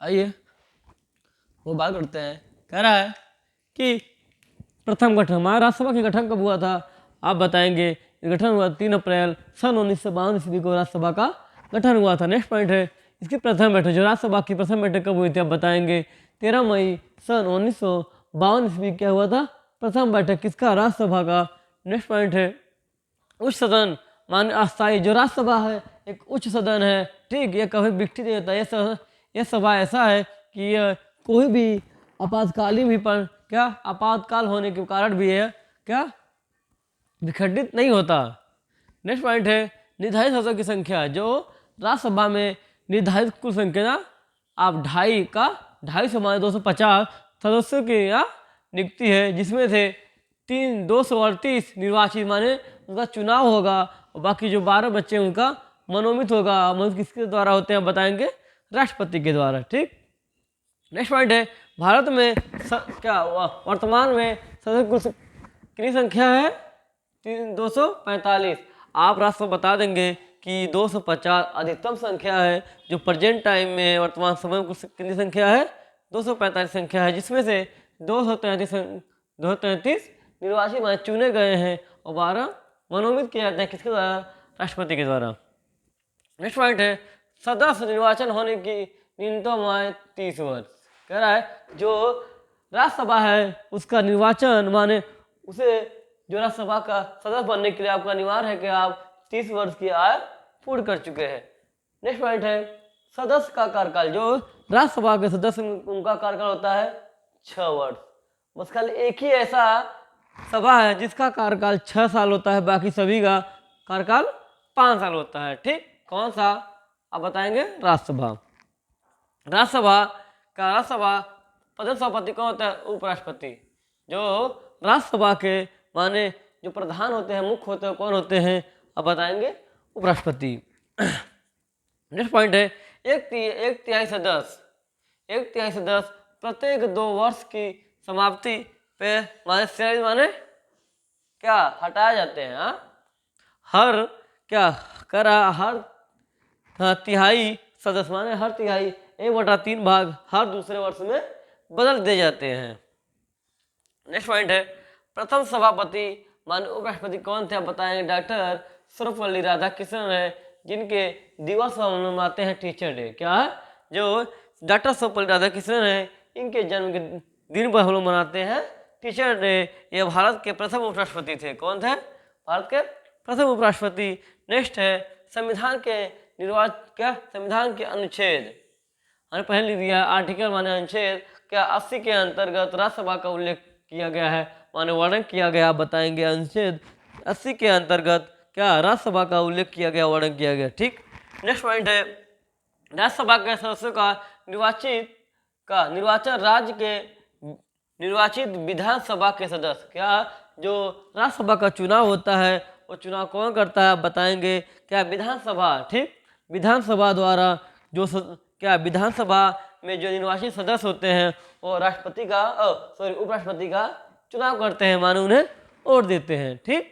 आइए वो बात करते हैं। कह रहा है कि प्रथम गठन, हमारा राज्यसभा के गठन कब हुआ था? आप बताएंगे। गठन हुआ 3 अप्रैल सन 1952 ईस्वी को राज्यसभा का गठन हुआ था। नेक्स्ट पॉइंट है इसकी प्रथम बैठक, जो राज्यसभा की प्रथम बैठक कब हुई थी? आप बताएंगे। 13 मई सन 1952 ईस्वी क्या हुआ था? प्रथम बैठक किसका? राज्यसभा का। नेक्स्ट पॉइंट है उच्च सदन, मान अस्थायी, जो राज्यसभा है एक उच्च सदन है, ठीक। ये कभी विघटित नहीं होता। यह सभा ऐसा है कि यह कोई भी आपातकालीन भी पर क्या आपातकाल होने के कारण भी है क्या विखंडित नहीं होता। नेक्स्ट पॉइंट है निर्धारित सदस्यों की संख्या, जो राज्यसभा में निर्धारित कुल संख्या ना आप 2.5 से माने 250 सदस्यों की नियुक्ति है, जिसमें से 238 निर्वाचित माने उनका चुनाव होगा और बाकी जो 12 बच्चे उनका मनोमित होगा। मनोमित किसके द्वारा होते हैं बताएंगे? राष्ट्रपति के द्वारा, ठीक। नेक्स्ट पॉइंट है भारत में वर्तमान में सदस्य कुल कितनी संख्या है? 245। आप राष्ट्र बता देंगे कि 250 अधिकतम संख्या है, जो प्रेजेंट टाइम में वर्तमान समय में कितनी संख्या है? 245 संख्या है, जिसमें से 233 निर्वाचित मान चुने गए हैं और 12 मनोमित किए जाते हैं। किसके द्वारा? राष्ट्रपति के द्वारा। नेक्स्ट पॉइंट है सदस्य निर्वाचन होने की न्यूनतम आयु 30 वर्ष। कह रहा है जो राज्यसभा है उसका निर्वाचन माने उसे जो राज्यसभा का सदस्य बनने के लिए आपका अनिवार्य है कि आप 30 वर्ष की आयु पूर्ण कर चुके हैं। नेक्स्ट पॉइंट है सदस्य का कार्यकाल, जो राज्यसभा के सदस्य उनका कार्यकाल होता है 6 वर्ष। बस खाली एक ही ऐसा सभा है जिसका कार्यकाल 6 साल होता है, बाकी सभी का कार्यकाल 5 साल होता है, ठीक। कौन सा? आप बताएंगे। राज्यसभा। राज्यसभा प्रथम सभापति कौन होता है? उपराष्ट्रपति। जो राज्यसभा के माने जो प्रधान होते हैं, मुख्य होते हैं, कौन होते हैं? आप बताएंगे। उपराष्ट्रपति। नेक्स्ट पॉइंट है एक तिहाई सदस्य प्रत्येक 2 वर्ष की समाप्ति पे माने क्या हटाए जाते हैं। हर तिहाई सदस्य माने हर तिहाई 1/3 भाग हर दूसरे वर्ष में बदल दिए जाते हैं। नेक्स्ट पॉइंट है प्रथम सभापति माननीय उपराष्ट्रपति कौन थे? आप बताएंगे। डॉक्टर सर्वपल्ली राधाकृष्णन है, जिनके दिवस हम मनाते हैं टीचर डे। क्या है? जो डॉक्टर सर्वपल्ली राधाकृष्णन है, इनके जन्म के दिन पर हम लोग मनाते हैं टीचर डे। ये भारत के प्रथम उपराष्ट्रपति थे। कौन थे? भारत के प्रथम उपराष्ट्रपति। नेक्स्ट है संविधान के अनुच्छेद, हमने पहले लिख दिया आर्टिकल माने अनुच्छेद क्या 80 के अंतर्गत राज्यसभा का उल्लेख किया गया है, माने वर्णन किया गया। आप बताएंगे अनुच्छेद 80 के अंतर्गत क्या राज्यसभा का उल्लेख किया गया, वर्णन किया गया, ठीक। नेक्स्ट पॉइंट है राज्यसभा के सदस्यों का निर्वाचन राज्य के निर्वाचित विधानसभा के सदस्य। क्या जो राज्यसभा का चुनाव होता है वो चुनाव कौन करता है? आप बताएंगे। क्या? विधानसभा, ठीक। विधानसभा द्वारा जो विधानसभा में जो निर्वाचित सदस्य होते हैं वो उपराष्ट्रपति का चुनाव करते हैं, मानो उन्हें वोट देते हैं, ठीक।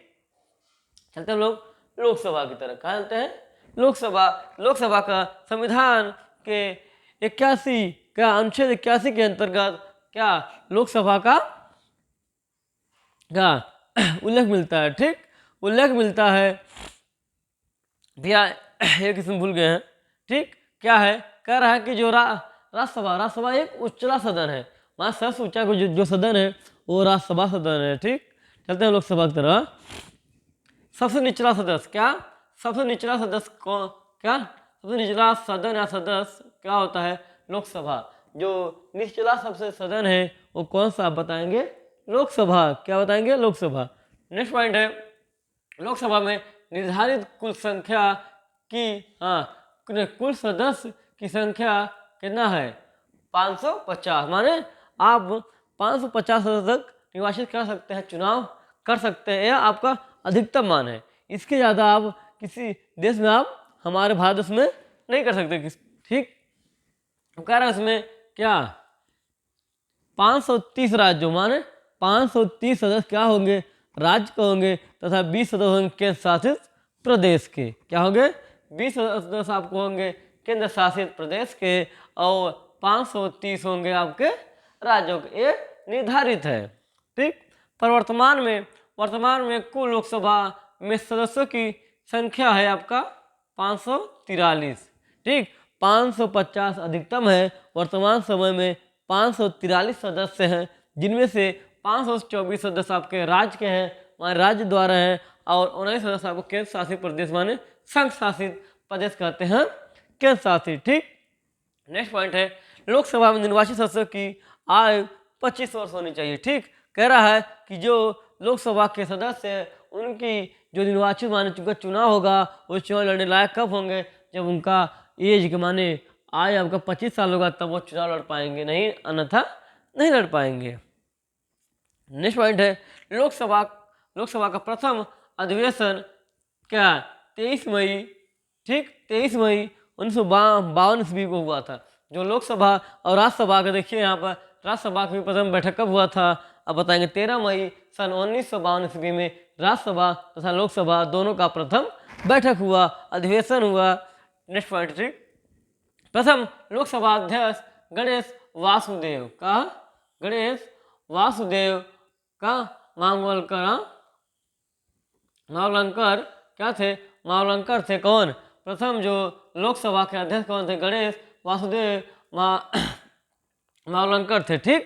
चलते हम लोग लोकसभा की तरफ। कहाँ चलते हैं? लोकसभा का संविधान के 81 का अनुच्छेद 81 के अंतर्गत क्या लोकसभा का उल्लेख मिलता है, ठीक। उल्लेख मिलता है भैया एक किस्म भूल गए हैं, ठीक। क्या है? कह रहा है कि जो राज्यसभा एक उच्चला सदन है, वहाँ सबसे ऊंचा जो सदन है वो राज्यसभा सदन है, ठीक। चलते हैं लोकसभा की तरफ। सबसे निचला सदस्य सबसे निचला सदस्य कौन? सबसे निचला सदन या सदस्य क्या होता है? लोकसभा। जो निचला सबसे सदन है वो कौन सा? आप बताएंगे। लोकसभा। क्या बताएंगे? लोकसभा। नेक्स्ट पॉइंट है लोकसभा में निर्धारित कुल संख्या की कुल सदस्य की संख्या कितना है? 550। माने आप 550 सदस्य तक निर्वाचित कर सकते हैं, चुनाव कर सकते हैं, यह आपका अधिकतम मान है। इसके ज़्यादा आप किसी देश में हमारे भारत देश में नहीं कर सकते, ठीक। कह रहा है इसमें क्या 530 राज्यों माने 530 सदस्य क्या होंगे? राज्य के होंगे तथा 20 सदस्य होंगे केंद्र शासित प्रदेश के। क्या होंगे? 20 सदस्य आपको होंगे केंद्र शासित प्रदेश के और 530 होंगे आपके राज्यों के, ये निर्धारित है। ठीक, पर वर्तमान में कुल लोकसभा में सदस्यों की संख्या है आपका 543। ठीक, 550 अधिकतम है, वर्तमान समय में 543 सदस्य हैं, जिनमें से 524 सदस्य आपके राज्य के हैं, माने राज्य द्वारा हैं, और 19 सदस्य आपको केंद्र शासित प्रदेश माने संघ शासित प्रदेश कहते हैं, केंद्र शासित। ठीक, नेक्स्ट पॉइंट है लोकसभा में निर्वाचित सदस्यों की आयु 25 वर्ष होनी चाहिए। ठीक, कह रहा है कि जो लोकसभा के सदस्य हैं उनकी जो निर्वाचित माने चुका चुनाव होगा वो चुनाव लड़ने लायक कब होंगे, जब उनका एज के माने आयु आपका 25 साल होगा, तब वो चुनाव लड़ पाएंगे, नहीं अन्यथा नहीं लड़ पाएंगे। नेक्स्ट पॉइंट है लोकसभा का प्रथम अधिवेशन क्या 23 मई, ठीक 23 मई 1952 ईस्वी को हुआ था। जो लोकसभा और राज्यसभा का देखिए यहाँ पर, राज्यसभा की प्रथम बैठक कब हुआ था, अब बताएंगे 13 मई सन 1952 ईस्वी में राज्यसभा तथा लोकसभा दोनों का प्रथम बैठक हुआ, अधिवेशन हुआ। नेक्स्ट पॉइंट, ठीक, प्रथम लोकसभा अध्यक्ष गणेश वासुदेव का मावलंकर क्या थे, मावलंकर थे। कौन प्रथम जो लोकसभा के अध्यक्ष कौन थे, गणेश वासुदेव मावलंकर थे। ठीक,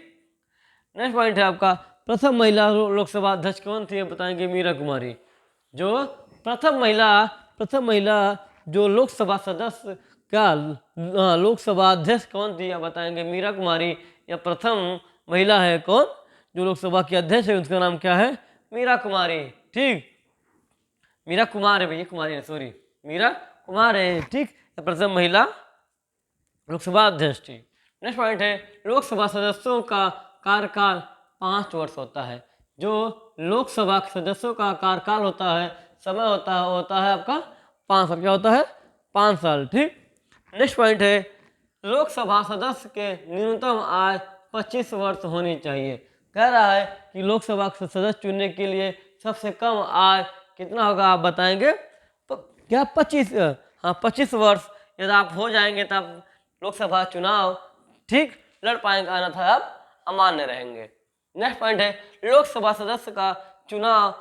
नेक्स्ट पॉइंट है आपका प्रथम महिला लोकसभा अध्यक्ष कौन थी, बताएंगे मीरा कुमारी। जो प्रथम महिला जो लोकसभा सदस्य का लोकसभा अध्यक्ष कौन थी, बताएंगे मीरा कुमारी। यह प्रथम महिला है कौन जो लोकसभा की अध्यक्ष है, उसका नाम क्या है, मीरा कुमारी। ठीक, मीरा कुमार है भैया, कुमारी है सॉरी, मीरा कुमार है। ठीक, प्रथम महिला लोकसभा अध्यक्ष थी। नेक्स्ट पॉइंट है लोकसभा सदस्यों का कार्यकाल 5 वर्ष होता है। जो लोकसभा के सदस्यों का कार्यकाल होता है, समय होता है आपका 5 साल, क्या होता है 5 साल। ठीक, नेक्स्ट पॉइंट है लोकसभा सदस्य के न्यूनतम आयु 25 वर्ष होनी चाहिए। कह रहा है कि लोकसभा के सदस्य चुनने के लिए सबसे कम आयु कितना होगा, आप बताएंगे क्या 25 वर्ष। यदि आप हो जाएंगे तब लोकसभा चुनाव ठीक लड़ पाएंगे, अन्यथा आप अमान्य रहेंगे। नेक्स्ट पॉइंट है लोकसभा सदस्य का चुनाव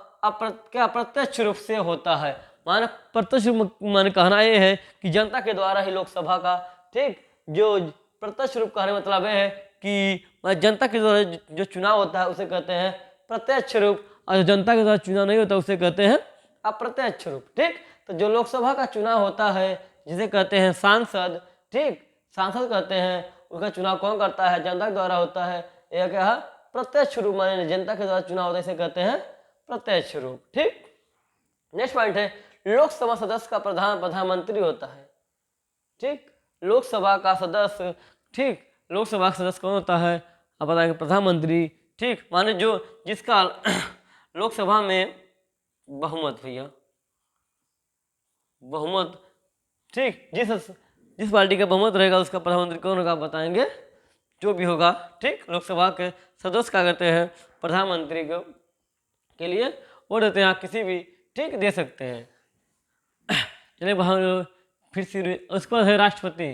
क्या प्रत्यक्ष रूप से होता है, माने प्रत्यक्ष माने कहना ये है कि जनता के द्वारा ही लोकसभा का, ठीक, जो प्रत्यक्ष रूप कहने मतलब ये है कि जनता के द्वारा जो चुनाव होता है उसे कहते हैं प्रत्यक्ष रूप, और जनता के द्वारा चुनाव नहीं होता उसे कहते हैं अप्रत्यक्ष रूप। ठीक, तो जो लोकसभा का चुनाव होता है जिसे कहते हैं सांसद, ठीक, सांसद कहते हैं, उसका चुनाव कौन करता है, जनता के द्वारा होता है। यह क्या है प्रत्यक्ष रूप, माने जनता के द्वारा चुनाव होता है, इसे कहते हैं प्रत्यक्ष रूप। ठीक, नेक्स्ट पॉइंट है लोकसभा सदस्य का प्रधानमंत्री होता है। ठीक, लोकसभा का सदस्य, ठीक, लोकसभा का सदस्य कौन होता है, आप बताएंगे प्रधानमंत्री। ठीक, माने जो जिसका लोकसभा में बहुमत, भैया बहुमत, ठीक, जिस पार्टी का बहुमत रहेगा उसका प्रधानमंत्री कौन होगा, बताएंगे जो भी होगा। ठीक, लोकसभा के सदस्य क्या करते हैं, प्रधानमंत्री को के लिए वोट देते हैं, आप किसी भी, ठीक, दे सकते हैं। चलिए हम फिर से उसको है राष्ट्रपति।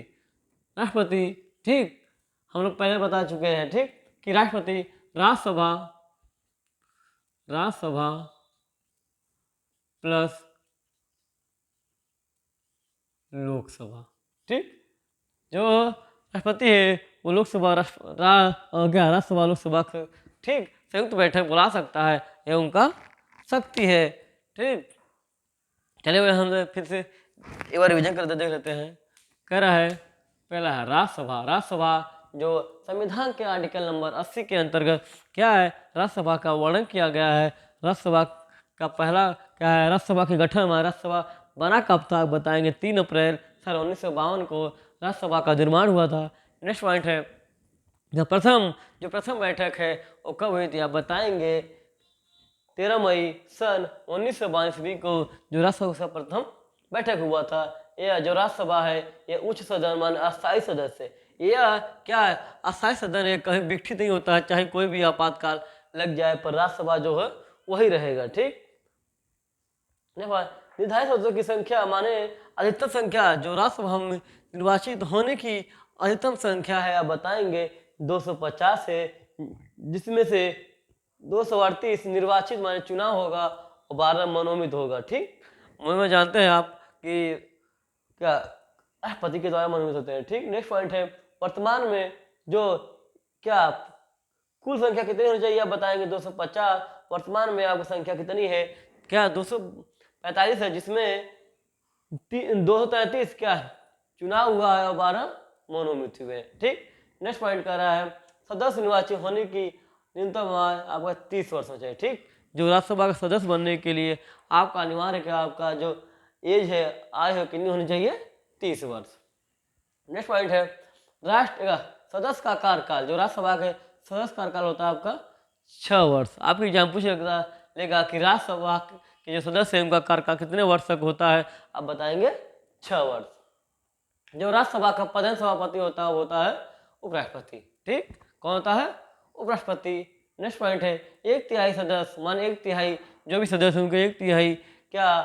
ठीक, हम लोग पहले बता चुके हैं, ठीक, कि राष्ट्रपति राज्यसभा प्लस लोकसभा। ठीक, जो राष्ट्रपति है वो लोकसभा राज्यसभा लोकसभा, ठीक, संयुक्त बैठक बुला सकता है, यह उनका शक्ति है। ठीक, चलिए हम फिर से एक बार रिविजन करते देख लेते हैं। कह रहा है पहला है राज्यसभा जो संविधान के आर्टिकल नंबर 80 के अंतर्गत क्या है, राज्यसभा का वर्णन किया गया है। राज्यसभा का पहला क्या है, राज्यसभा के गठन में राज्यसभा बना कब था, बताएंगे 3 अप्रैल सन 1952 को राज्यसभा का निर्माण हुआ था। नेक्स्ट पॉइंट है जो प्रथम बैठक है वो कब हुई थी, आप बताएंगे 13 मई सन 1952 ईस्वी को जो राज्यसभा का प्रथम बैठक हुआ था। यह जो राज्यसभा है यह उच्च सदन मान अस्थायी सदस्य है। यह क्या है, अस्थायी सदन है, कहीं विकसित नहीं होता है, चाहे कोई भी आपातकाल लग जाए पर राज्यसभा जो है वही रहेगा। ठीक, निर्धारित सदस्यों की संख्या माने अधिकतम संख्या जो राज्यसभा में निर्वाचित होने की अधिकतम संख्या है आप बताएंगे 250 है, जिसमें से 238 निर्वाचित माने चुनाव होगा और 12 मनोमित होगा। ठीक, में जानते हैं आप कि क्या राष्ट्रपति के द्वारा मनोनीत होते हैं। ठीक, नेक्स्ट पॉइंट है वर्तमान में जो क्या कुल संख्या कितनी होनी चाहिए आप बताएंगे 250। वर्तमान में आपकी संख्या कितनी है, क्या 245 है, जिसमें 233 क्या चुनाव हुआ है और 12 मनोनीत हुए। ठीक, नेक्स्ट पॉइंट कह रहा है सदस्य निर्वाचित होने की न्यूनतम आयु आपका 30 वर्ष होना चाहिए। ठीक, जो राज्यसभा का सदस्य बनने के लिए आपका अनिवार्य है कि आपका जो एज है आयु है कितनी होनी चाहिए, 30 वर्ष। नेक्स्ट पॉइंट है राष्ट्र सदस्य का कार्यकाल, जो राज्यसभा के सदस्य कार्यकाल होता है आपका 6 वर्ष। आपके एग्जाम पूछ लेगा कि राज्यसभा के जो सदस्य है उनका कार्यकाल कितने वर्ष तक होता है, आप बताएंगे 6 वर्ष। जो राज्यसभा का प्रधान सभापति होता है वो होता है उपराष्ट्रपति। ठीक, कौन होता है, उपराष्ट्रपति। नेक्स्ट पॉइंट है 1/3 सदस्य माने 1/3 जो भी सदस्य उनके 1/3 क्या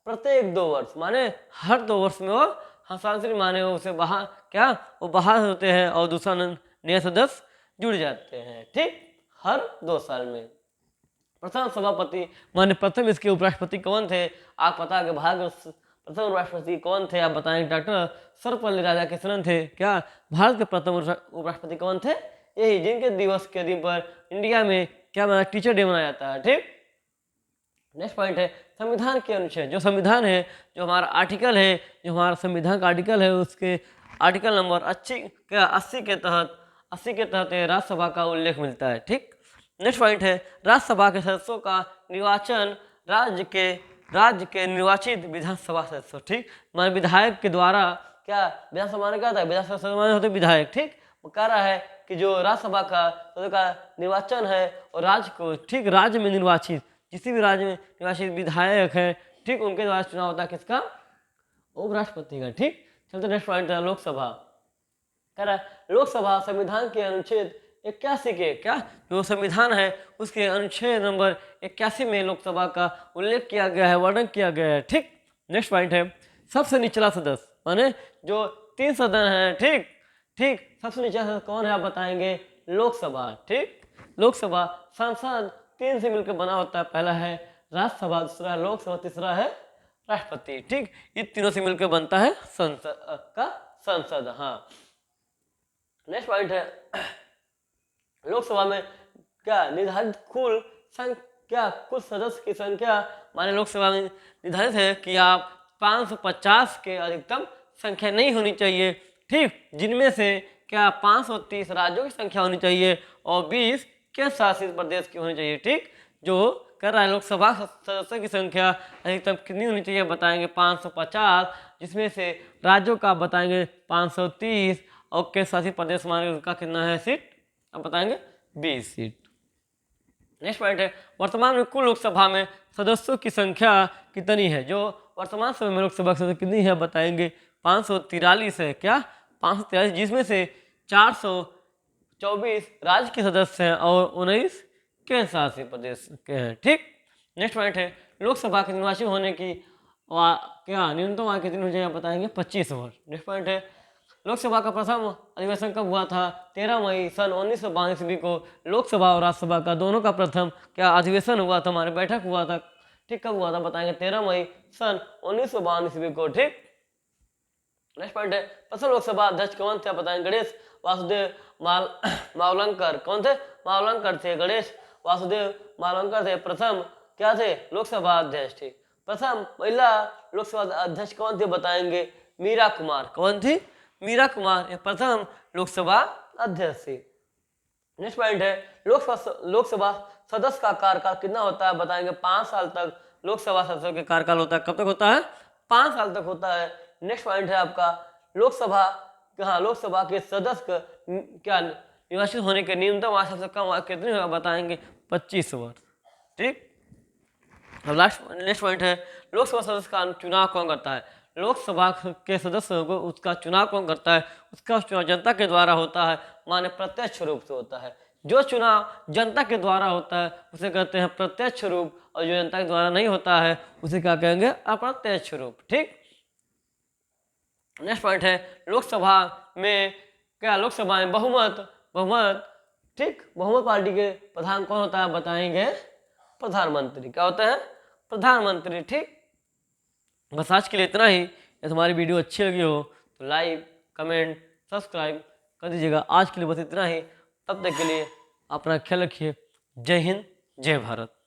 प्रत्येक 2 वर्ष माने हर 2 वर्ष में वो हस्तांतरित माने उसे बाहर क्या वो बाहर होते हैं और दूसरा नया सदस्य जुड़ जाते हैं। ठीक, हर 2 साल में। प्रथम सभापति माने प्रथम इसके उपराष्ट्रपति कौन थे, आप पता कि भारत प्रथम उपराष्ट्रपति कौन थे, आप बताएंगे डॉक्टर सर्वपल्ली राधाकृष्णन थे। क्या भारत के प्रथम उपराष्ट्रपति कौन थे, यही जिनके दिवस के दिन पर इंडिया में क्या मनाया टीचर डे मनाया जाता है। ठीक, नेक्स्ट पॉइंट है संविधान के अनुच्छेद, जो संविधान है जो हमारा आर्टिकल है, जो हमारा संविधान का आर्टिकल है उसके आर्टिकल नंबर 80 के तहत राज्यसभा का उल्लेख मिलता है। ठीक, नेक्स्ट पॉइंट है राज्यसभा के सदस्यों का निर्वाचन राज्य के निर्वाचित विधानसभा सदस्यों। ठीक, मान विधायक के द्वारा क्या विधानसभा में क्या था, विधानसभा होते विधायक। ठीक, वो कह रहा है कि जो राज्यसभा का सदस्य का निर्वाचन है और राज्य को ठीक राज्य में निर्वाचित किसी भी राज्य में निर्वाचित विधायक है, ठीक उनके द्वारा चुनाव होता है किसका, उपराष्ट्रपति का। ठीक, चलते नेक्स्ट पॉइंट है लोकसभा। कह रहा है लोकसभा संविधान के अनुच्छेद 81 के क्या जो संविधान है उसके अनुच्छेद नंबर 81 में लोकसभा का उल्लेख किया गया है, वर्णन किया गया है। ठीक, नेक्स्ट पॉइंट है सबसे निचला सदस्य माने जो 3 सदन है। ठीक ठीक, सबसे निचला सदस्य कौन है आप बताएंगे, लोकसभा। ठीक, लोकसभा संसद 3 से मिलकर बना होता है, पहला है राज्यसभा, दूसरा है लोकसभा, तीसरा है राष्ट्रपति। ठीक, ये तीनों से मिलकर बनता है संसद। हाँ, नेक्स्ट पॉइंट है लोकसभा में क्या निर्धारित कुल सदस्य की संख्या माने लोकसभा में निर्धारित है कि आप 550 के अधिकतम संख्या नहीं होनी चाहिए। ठीक, जिनमें से क्या 530 राज्यों की संख्या होनी चाहिए और 20 केंद्र शासित प्रदेश की होनी चाहिए। ठीक, जो कर रहा है लोकसभा सदस्यों की संख्या अधिकतम कितनी होनी चाहिए बताएंगे 550, जिसमें से राज्यों का बताएंगे 530 और केंद्र शासित प्रदेश माने उसका कितना है सीट, अब बताएंगे 20 सीट। नेक्स्ट पॉइंट है वर्तमान में कुल लोकसभा में सदस्यों की संख्या कितनी है, जो वर्तमान समय में लोकसभा की संख्या कितनी है बताएंगे 543 है। क्या 543, जिसमें से 424 राज्य के सदस्य हैं और 19 केंद्र शासित प्रदेश के हैं। ठीक, नेक्स्ट पॉइंट है लोकसभा के निर्वाचित होने की क्या न्यूनतम आयु कितनी हो जाएगा बताएंगे 25 वर्ष। नेक्स्ट पॉइंट है लोकसभा का प्रथम अधिवेशन कब हुआ था, 13 मई सन 1952 ईस्वी को लोकसभा और राज्यसभा का दोनों का प्रथम क्या अधिवेशन हुआ था, हमारे बैठक हुआ था। ठीक, कब हुआ था बताएंगे 13 मई सन 1952 ईस्वी को। ठीक, नेक्स्ट पॉइंट है प्रथम लोकसभा अध्यक्ष कौन थे बताएंगे गणेश वासुदेव मावलंकर। कौन थे, मावलंकर थे, गणेश वासुदेव मावलंकर थे प्रथम क्या थे लोकसभा अध्यक्ष। ठीक, प्रथम महिला लोकसभा अध्यक्ष कौन थे बताएंगे मीरा कुमार। कौन थी, मीरा कुमार प्रथम लोकसभा अध्यक्ष थी। नेक्स्ट पॉइंट है लोकसभा सदस्य का कार्यकाल कितना होता है बताएंगे 5 साल तक लोकसभा सदस्यों के कार्यकाल होता है। कब तक होता है, 5 साल तक होता है। नेक्स्ट पॉइंट है आपका लोकसभा के सदस्य क्या निर्वाचित होने के न्यूनतम आयु सबसे कम आयु कितनी होगा बताएंगे 25 वर्ष। ठीक, अब नेक्स्ट पॉइंट है लोकसभा सदस्य का चुनाव कौन करता है, लोकसभा के सदस्यों को उसका चुनाव कौन करता है, उसका चुनाव जनता के द्वारा होता है माने प्रत्यक्ष रूप से होता है। जो चुनाव जनता के द्वारा होता है उसे कहते हैं प्रत्यक्ष रूप, और जो जनता के द्वारा नहीं होता है उसे क्या कहेंगे अप्रत्यक्ष रूप। ठीक, नेक्स्ट पॉइंट है लोकसभा में क्या लोकसभा में बहुमत बहुमत ठीक, बहुमत पार्टी के प्रधान कौन होता है बताएंगे, प्रधानमंत्री। क्या होता है, प्रधानमंत्री। ठीक, बस आज के लिए इतना ही। यदि हमारी वीडियो अच्छी लगी हो तो लाइक कमेंट सब्सक्राइब कर दीजिएगा। आज के लिए बस इतना ही, तब तक के लिए अपना ख्याल रखिए। जय हिंद, जय भारत।